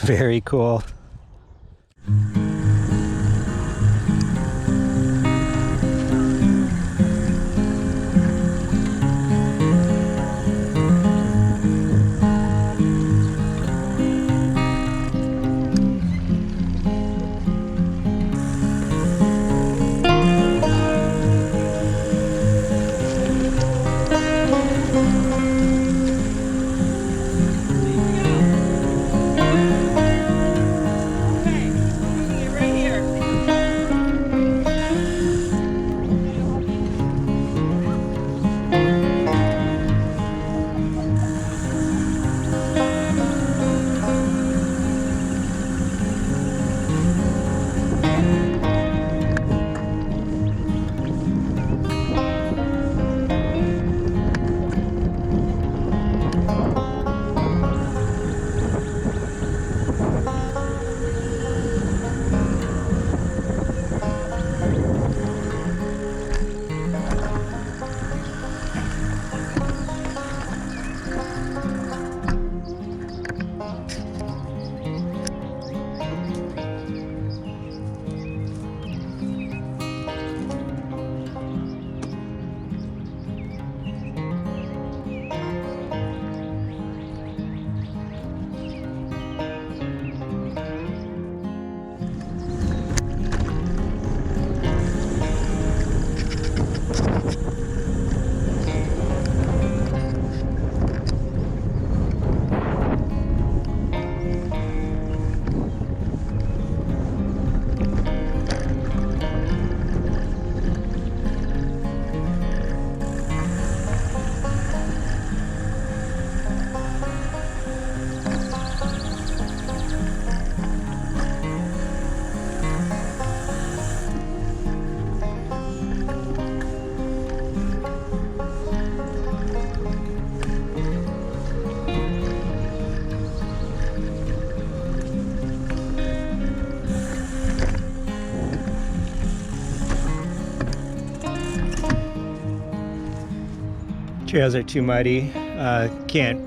Very cool. Trails are too muddy. Can't,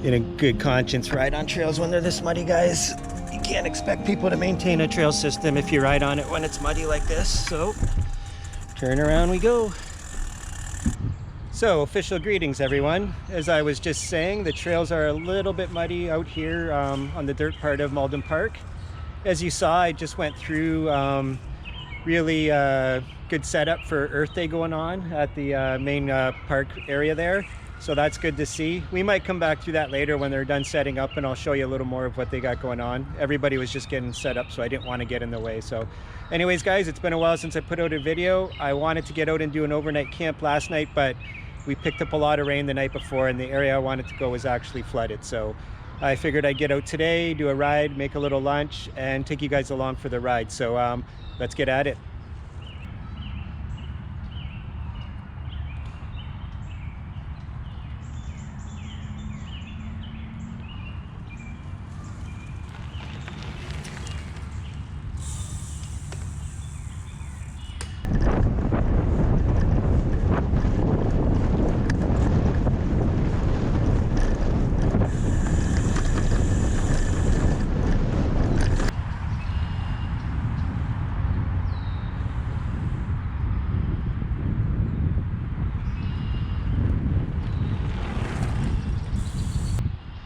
in a good conscience, ride on trails when they're this muddy, guys. You can't expect people to maintain a trail system if you ride on it when it's muddy like this. So, turn around we go. So, official greetings, everyone. As I was just saying, the trails are a little bit muddy out here on the dirt part of Malden Park. As you saw, I just went through really good setup for Earth Day going on at the main park area there. So that's good to see. We might come back through that later when they're done setting up, and I'll show you a little more of what they got going on. Everybody was just getting set up, so I didn't want to get in the way. So anyways, guys, it's been a while since I put out a video. I wanted to get out and do an overnight camp last night, but we picked up a lot of rain the night before, and the area I wanted to go was actually flooded. So I figured I'd get out today, do a ride, make a little lunch, and take you guys along for the ride. So let's get at it.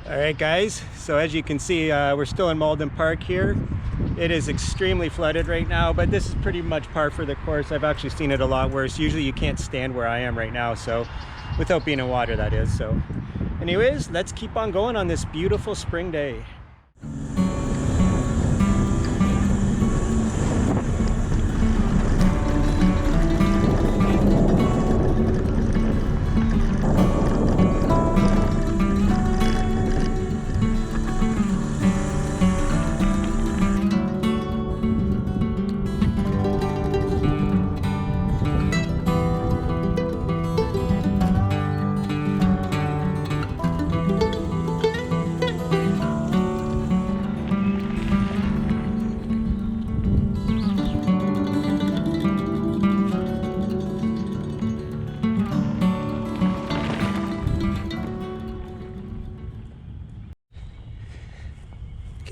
Alright guys, so as you can see, we're still in Malden Park here. It is extremely flooded right now, but this is pretty much par for the course. I've actually seen it a lot worse. Usually you can't stand where I am right now, so without being in water, that is. So anyways, let's keep on going on this beautiful spring day.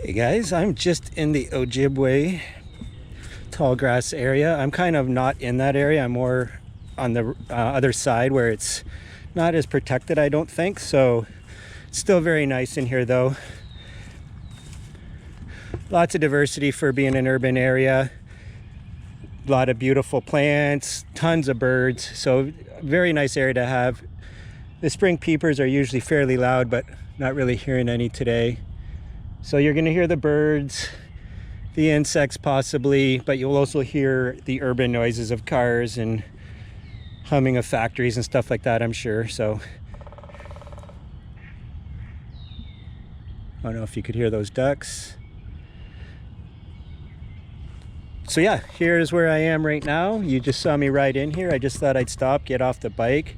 Hey guys, I'm just in the Ojibway tall grass area. I'm kind of not in that area. I'm more on the other side where it's not as protected, I don't think. So it's still very nice in here though. Lots of diversity for being an urban area. A lot of beautiful plants, tons of birds. So very nice area to have. The spring peepers are usually fairly loud, but not really hearing any today. So you're going to hear the birds, the insects possibly, but you'll also hear the urban noises of cars and humming of factories and stuff like that, I'm sure. So I don't know if you could hear those ducks. So yeah, here's where I am right now. You just saw me ride in here. I just thought I'd stop, get off the bike.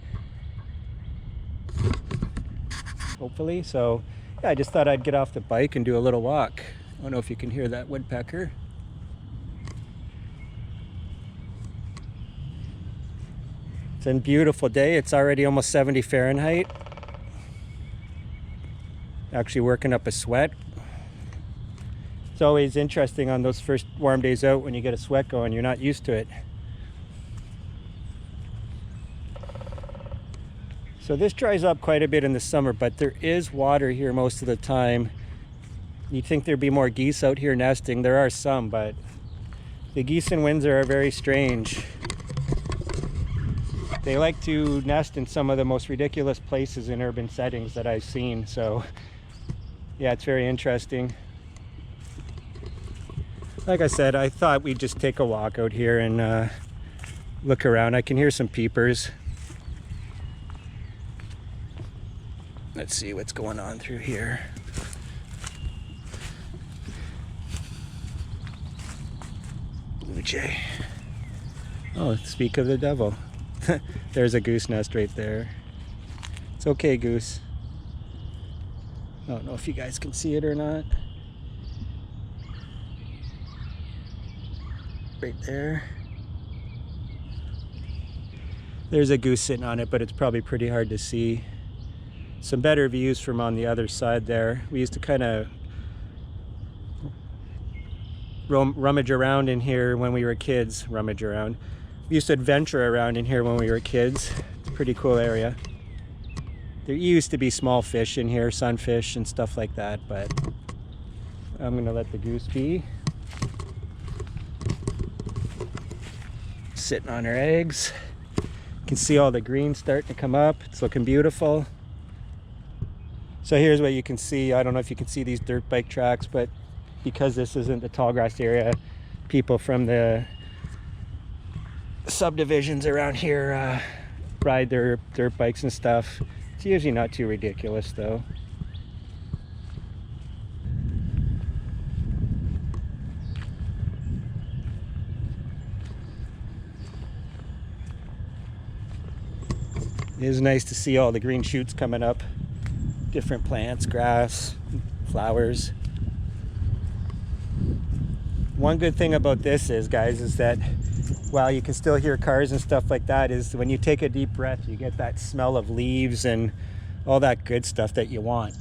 Hopefully. So yeah, I just thought I'd get off the bike and do a little walk. I don't know if you can hear that woodpecker. It's a beautiful day. It's already almost 70 Fahrenheit. Actually working up a sweat. It's always interesting on those first warm days out when you get a sweat going. You're not used to it. So this dries up quite a bit in the summer, but there is water here most of the time. You'd think there'd be more geese out here nesting. There are some, but the geese in Windsor are very strange. They like to nest in some of the most ridiculous places in urban settings that I've seen. So yeah, it's very interesting. Like I said, I thought we'd just take a walk out here and look around. I can hear some peepers. Let's see what's going on through here. Blue jay. Oh, speak of the devil. There's a goose nest right there. It's okay, goose. I don't know if you guys can see it or not. Right there. There's a goose sitting on it, but it's probably pretty hard to see. Some better views from on the other side there. We used to kind of rummage around in here when we were kids. Rummage around. We used to adventure around in here when we were kids. It's a pretty cool area. There used to be small fish in here, sunfish and stuff like that, but I'm gonna let the goose be. Sitting on her eggs. You can see all the green starting to come up. It's looking beautiful. So here's what you can see. I don't know if you can see these dirt bike tracks, but because this isn't the tall grass area, people from the subdivisions around here ride their dirt bikes and stuff. It's usually not too ridiculous though. It is nice to see all the green shoots coming up. Different plants, grass, flowers. One good thing about this is, guys, is that while you can still hear cars and stuff like that, is when you take a deep breath, you get that smell of leaves and all that good stuff that you want.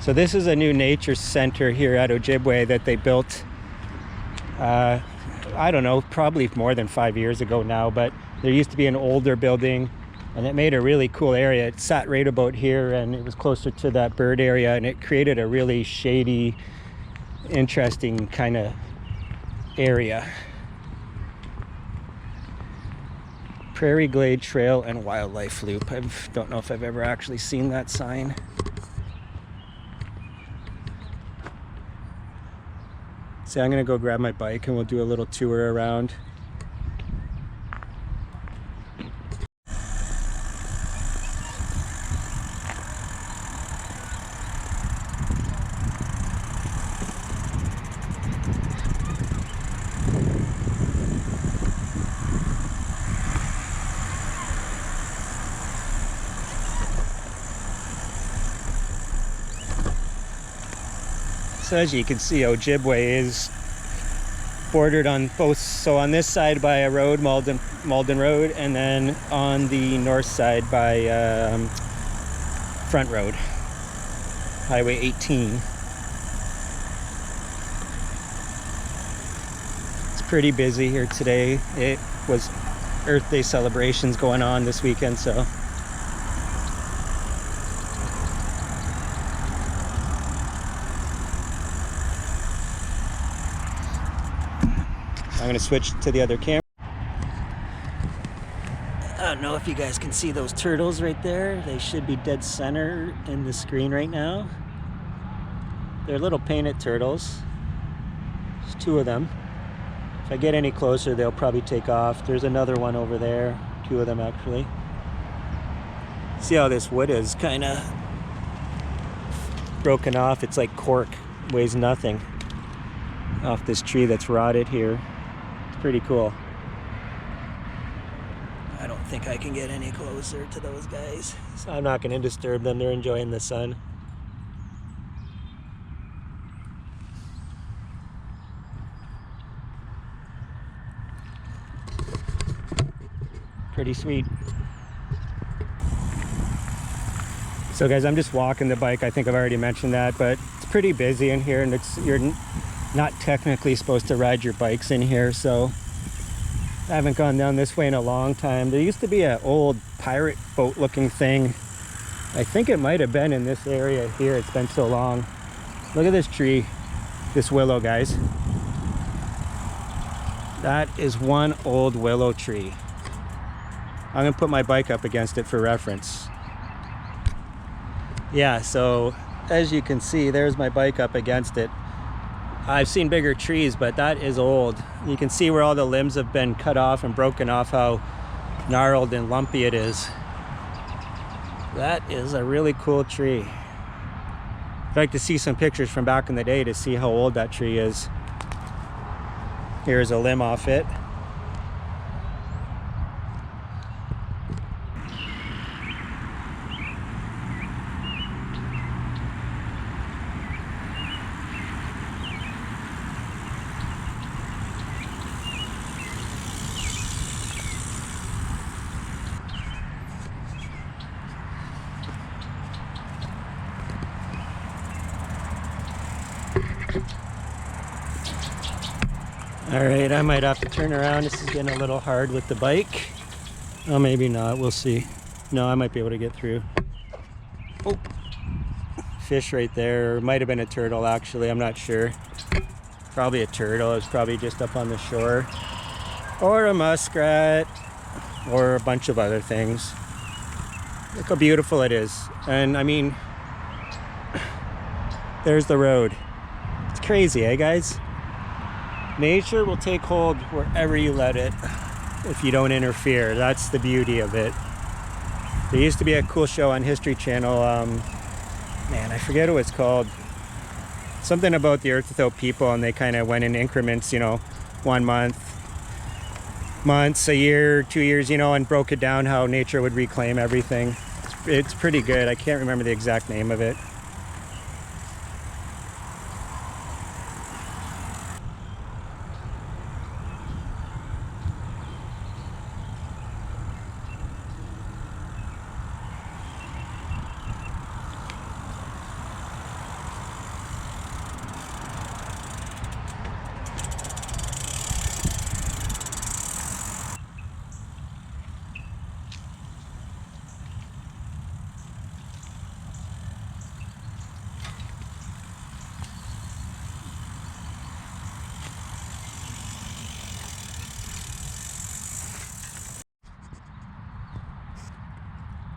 So this is a new nature center here at Ojibwe that they built, I don't know, probably more than 5 years ago now, but there used to be an older building and it made a really cool area. It sat right about here and it was closer to that bird area and it created a really shady, interesting kind of area. Prairie Glade Trail and Wildlife Loop. I don't know if I've ever actually seen that sign. So I'm gonna go grab my bike and we'll do a little tour around. So as you can see, Ojibwe is bordered on both, so on this side by a road, Malden Road, and then on the north side by Front Road, Highway 18. It's pretty busy here today. It was Earth Day celebrations going on this weekend, so I'm going to switch to the other camera. I don't know if you guys can see those turtles right there. They should be dead center in the screen right now. They're little painted turtles. There's two of them. If I get any closer, they'll probably take off. There's another one over there. Two of them actually. See how this wood is kind of broken off? It's like cork. Weighs nothing off this tree that's rotted here. Pretty cool. I don't think I can get any closer to those guys, so I'm not going to disturb them. They're enjoying the sun. Pretty sweet. So guys, I'm just walking the bike. I think I've already mentioned that, but it's pretty busy in here, and you're not technically supposed to ride your bikes in here, so I haven't gone down this way in a long time. There used to be an old pirate boat looking thing. I think it might have been in this area here. It's been so long. Look at this tree, this willow, guys. That is one old willow tree. I'm gonna put my bike up against it for reference. Yeah, so as you can see, there's my bike up against it. I've seen bigger trees, but that is old. You can see where all the limbs have been cut off and broken off, how gnarled and lumpy it is. That is a really cool tree. I'd like to see some pictures from back in the day to see how old that tree is. Here's a limb off it. All right, I might have to turn around. This is getting a little hard with the bike. Oh, maybe not, we'll see. No, I might be able to get through. Oh, fish right there. Might have been a turtle actually, I'm not sure. Probably a turtle, it's probably just up on the shore. Or a muskrat, or a bunch of other things. Look how beautiful it is. And I mean, there's the road. It's crazy, eh guys? Nature will take hold wherever you let it if you don't interfere. That's the beauty of it. There used to be a cool show on History Channel. Man, I forget what it's called. Something about the Earth Without People, and they kind of went in increments, you know, 1 month, months, a year, 2 years, you know, and broke it down how nature would reclaim everything. It's pretty good. I can't remember the exact name of it.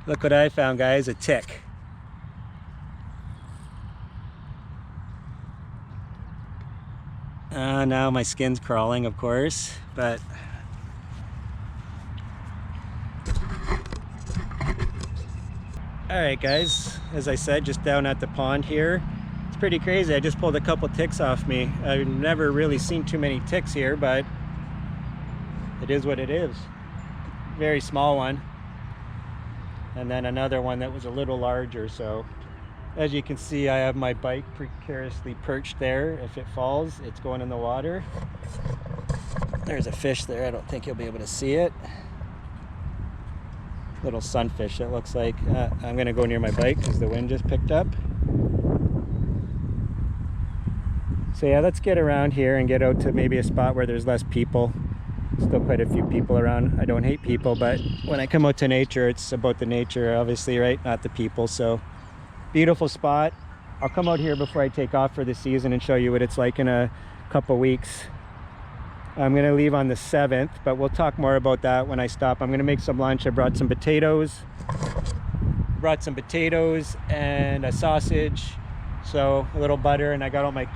Look what I found, guys, a tick. Now my skin's crawling, of course, but all right guys, as I said, just down at the pond here. It's pretty crazy. I just pulled a couple ticks off me. I've never really seen too many ticks here, but it is what it is. Very small one. And then another one that was a little larger. So as you can see, I have my bike precariously perched there. If it falls, it's going in the water. There's a fish there. I don't think you'll be able to see it. Little sunfish, it looks like. I'm gonna go near my bike because the wind just picked up. So yeah, let's get around here and get out to maybe a spot where there's less people. Still quite a few people around. I don't hate people, but when I come out to nature, it's about the nature, obviously, right? Not the people. So beautiful spot. I'll come out here before I take off for the season and show you what it's like in a couple weeks. I'm gonna leave on the 7th, but we'll talk more about that when I stop. I'm gonna make some lunch. I brought some potatoes. And a sausage. So a little butter, and I got all my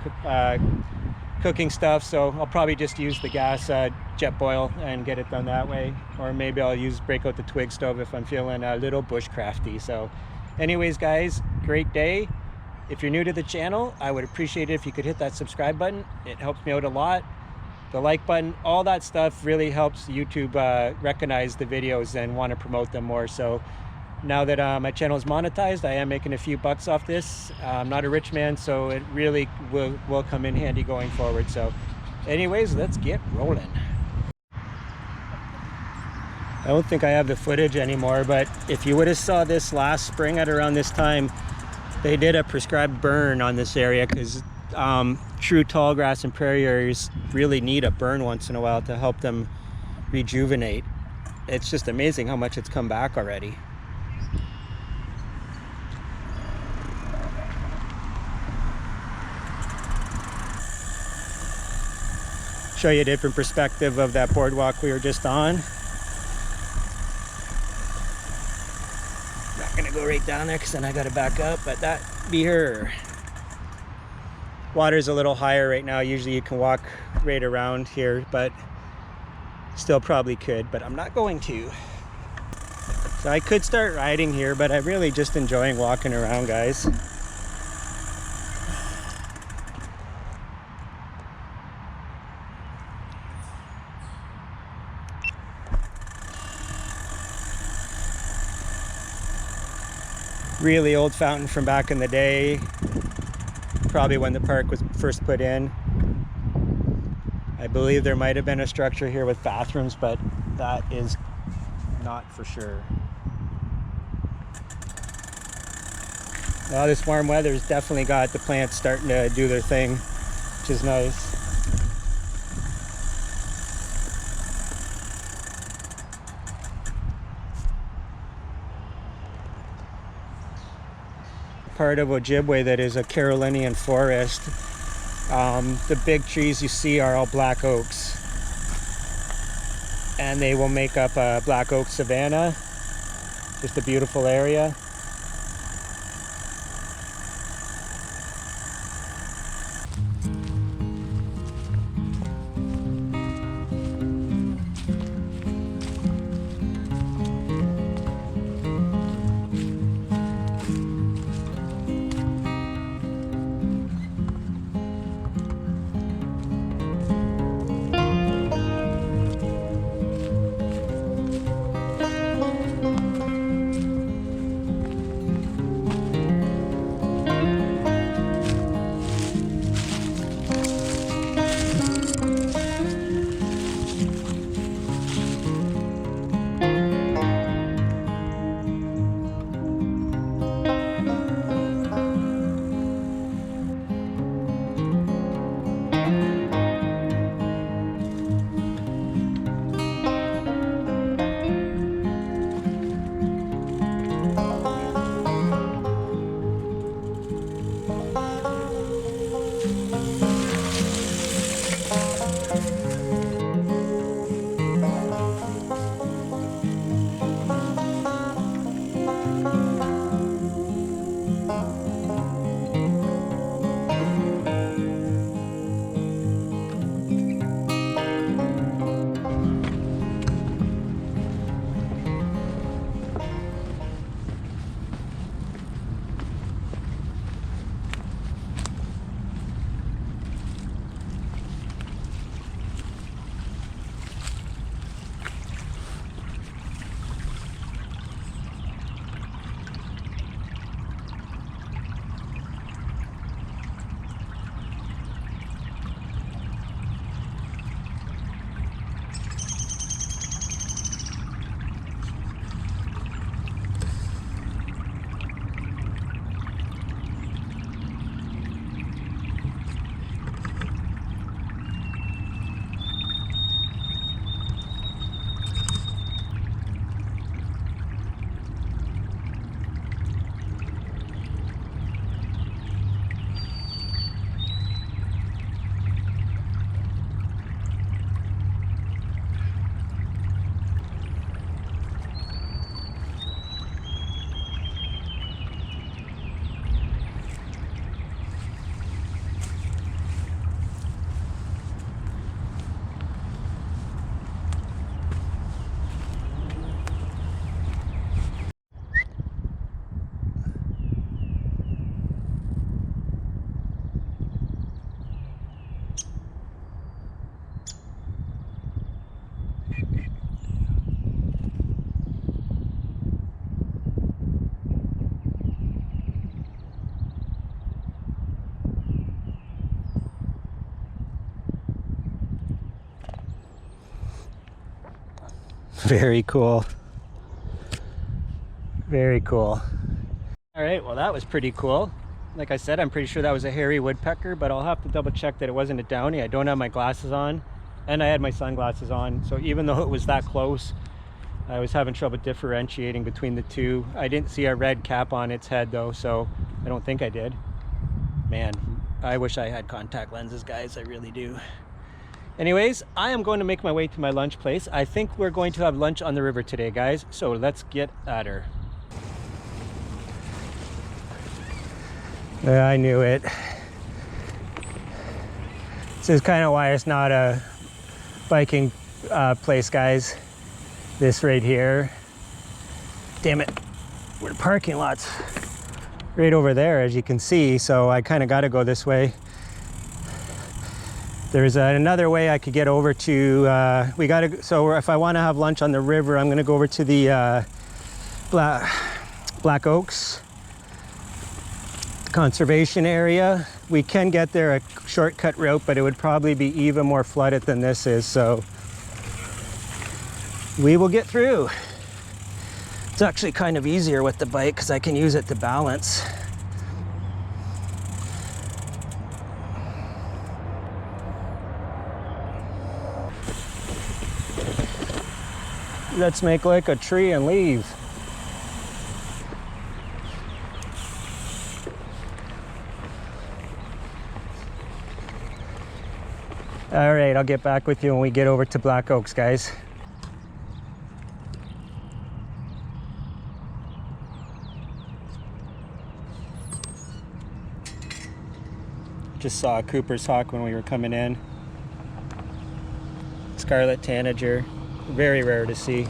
cooking stuff. So I'll probably just use the gas jet boil and get it done that way. Or maybe I'll break out the twig stove if I'm feeling a little bushcrafty. So anyways, guys, great day. If you're new to the channel, I would appreciate it if you could hit that subscribe button. It helps me out a lot. The like button, all that stuff really helps YouTube recognize the videos and want to promote them more. So now that my channel is monetized, I am making a few bucks off this. I'm not a rich man, so it really will come in handy going forward. So anyways, let's get rolling. I don't think I have the footage anymore, but if you would have saw this last spring at around this time, they did a prescribed burn on this area because true tall grass and prairie areas really need a burn once in a while to help them rejuvenate. It's just amazing how much it's come back already. Show you a different perspective of that boardwalk we were just on. Not gonna go right down there because then I gotta back up, but that be her. Water's a little higher right now. Usually you can walk right around here, but still probably could, but I'm not going to. So I could start riding here, but I'm really just enjoying walking around, guys. Really old fountain from back in the day. Probably when the park was first put in. I believe there might have been a structure here with bathrooms, but that is not for sure. Well, this warm weather's definitely got the plants starting to do their thing, which is nice. Part of Ojibwe that is a Carolinian forest. The big trees you see are all black oaks, and they will make up a black oak savanna. Just a beautiful area. Very cool. Very cool. All right, well, that was pretty cool. Like I said, I'm pretty sure that was a hairy woodpecker, but I'll have to double check that it wasn't a downy. I don't have my glasses on, and I had my sunglasses on, so even though it was that close, I was having trouble differentiating between the two. I didn't see a red cap on its head though, so I don't think I did. Man, I wish I had contact lenses, guys. I really do. Anyways, I am going to make my way to my lunch place. I think we're going to have lunch on the river today, guys, so let's get at her. Yeah, I knew it. This is kind of why it's not a biking place, guys. This right here. Damn it. Where the parking lot's right over there, as you can see, so I kind of got to go this way. There's another way I could get over to, so if I want to have lunch on the river, I'm going to go over to the Black Oaks conservation area. We can get there a shortcut route, but it would probably be even more flooded than this is, so we will get through. It's actually kind of easier with the bike because I can use it to balance. Let's make like a tree and leave. All right, I'll get back with you when we get over to Black Oaks, guys. Just saw a Cooper's hawk when we were coming in. Scarlet tanager, very rare to see.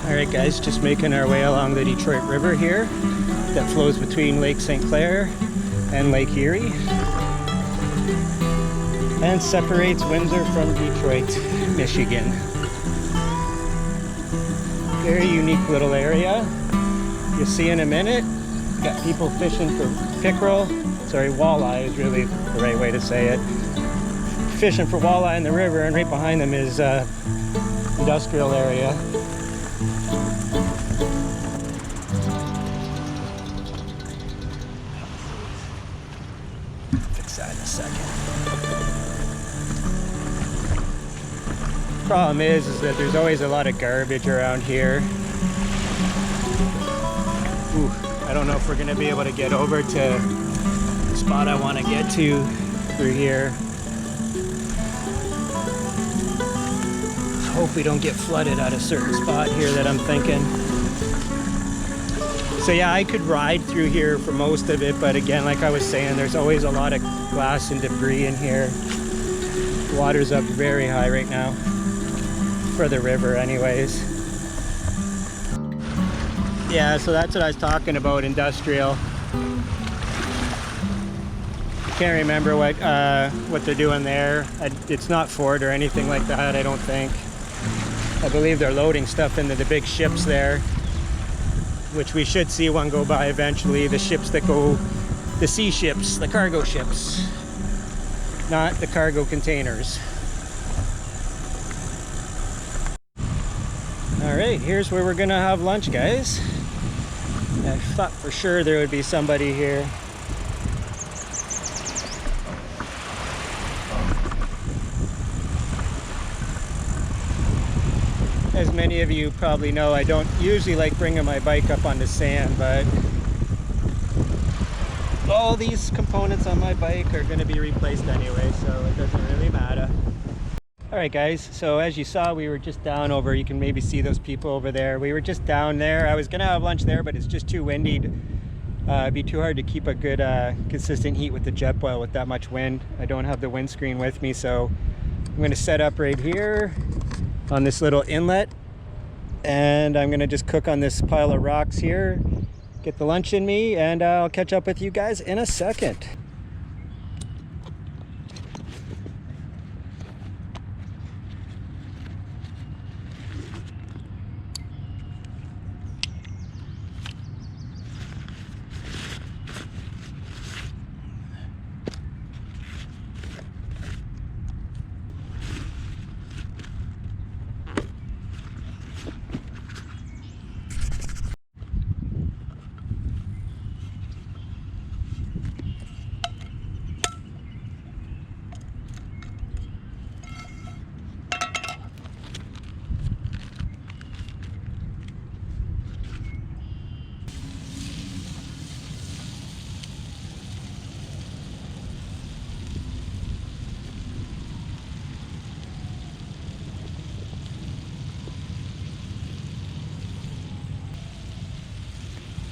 Alright guys, just making our way along the Detroit River here that flows between Lake St. Clair and Lake Erie and separates Windsor from Detroit, Michigan. Very unique little area. You'll see in a minute, got people fishing for pickerel, walleye is really the right way to say it. Fishing for walleye in the river, and right behind them is industrial area. Fix that in a second. Problem is that there's always a lot of garbage around here. Ooh, I don't know if we're gonna be able to get over to the spot I want to get to through here. Hope we don't get flooded at a certain spot here that I'm thinking. So yeah, I could ride through here for most of it, but again, like I was saying, there's always a lot of glass and debris in here. The water's up very high right now. for the river anyways. Yeah, so that's what I was talking about, industrial. Can't remember what they're doing there. It's not Ford or anything like that, I don't think. I believe they're loading stuff into the big ships there, which we should see one go by eventually. The ships that go, the sea ships, the cargo ships, not the cargo containers. All right, here's where we're gonna have lunch, guys. I thought for sure there would be somebody here. As many of you probably know, I don't usually like bringing my bike up on the sand, but all these components on my bike are going to be replaced anyway, so it doesn't really matter. All right, guys, so as you saw, we were just down over, you can maybe see those people over there. We were just down there. I was going to have lunch there, but it's just too windy. It'd be too hard to keep a good consistent heat with the Jetboil with that much wind. I don't have the windscreen with me, so I'm going to set up right here on this little inlet, and I'm gonna just cook on this pile of rocks here, get the lunch in me, and I'll catch up with you guys in a second.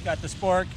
Got the spork.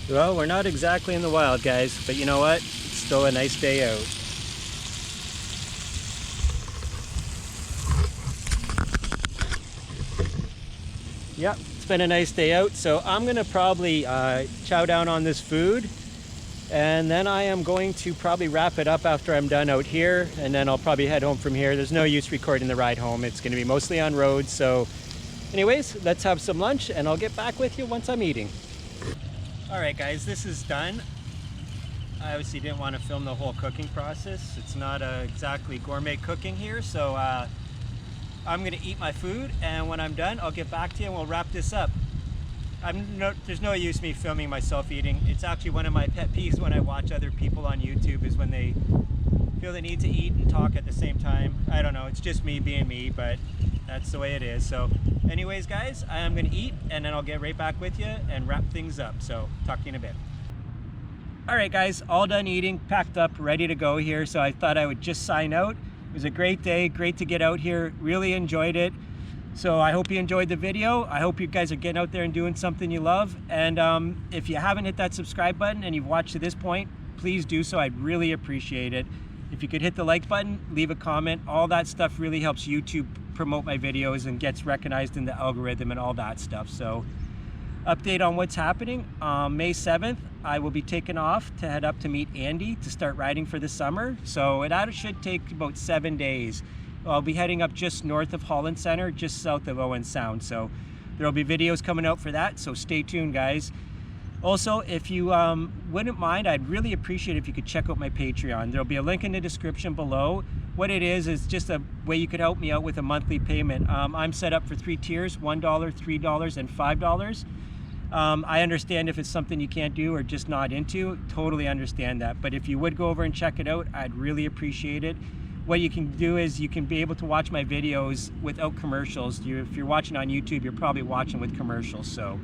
Well, we're not exactly in the wild, guys, but you know what? It's still a nice day out. Yep, it's been a nice day out, so I'm gonna probably chow down on this food, and then I am going to probably wrap it up after I'm done out here, and then I'll probably head home from here. There's no use recording the ride home. It's gonna be mostly on road, so anyways, let's have some lunch, and I'll get back with you once I'm eating. All right, guys, this is done. I obviously didn't want to film the whole cooking process. It's not exactly gourmet cooking here, so I'm gonna eat my food, and when I'm done, I'll get back to you and we'll wrap this up. There's no use me filming myself eating. It's actually one of my pet peeves when I watch other people on YouTube, is when they feel the need to eat and talk at the same time. I don't know, it's just me being me, but that's the way it is. So anyways, guys, I am gonna eat, and then I'll get right back with you and wrap things up. So talk to you in a bit. All right, guys, all done eating, packed up, ready to go here. So I thought I would just sign out. It was a great day, great to get out here, really enjoyed it. So I hope you enjoyed the video. I hope you guys are getting out there and doing something you love. And if you haven't hit that subscribe button and you've watched to this point, please do so. I'd really appreciate it. If you could hit the like button, leave a comment, all that stuff really helps YouTube promote my videos and gets recognized in the algorithm and all that stuff. So update on what's happening. May 7th, I will be taking off to head up to meet Andy to start riding for the summer. So it should take about 7 days. I'll be heading up just north of Holland Center, just south of Owen Sound. So there'll be videos coming out for that, so stay tuned, guys. Also, if you wouldn't mind, I'd really appreciate it if you could check out my Patreon. There'll be a link in the description below. What it is just a way you could help me out with a monthly payment. I'm set up for 3 tiers, $1, $3, and $5. I understand if it's something you can't do or just not into, totally understand that. But if you would go over and check it out, I'd really appreciate it. What you can do is you can be able to watch my videos without commercials. If you're watching on YouTube, you're probably watching with commercials. So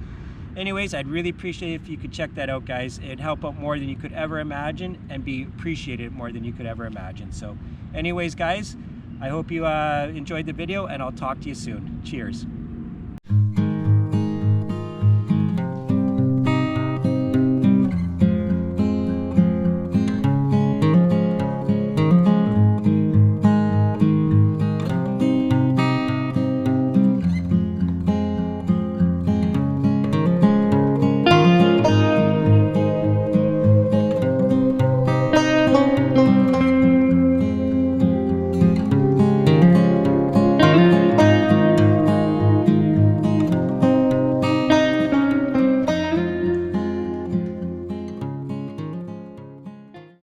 anyways, I'd really appreciate it if you could check that out, guys. It'd help out more than you could ever imagine and be appreciated more than you could ever imagine. So anyways, guys, I hope you enjoyed the video, and I'll talk to you soon. Cheers.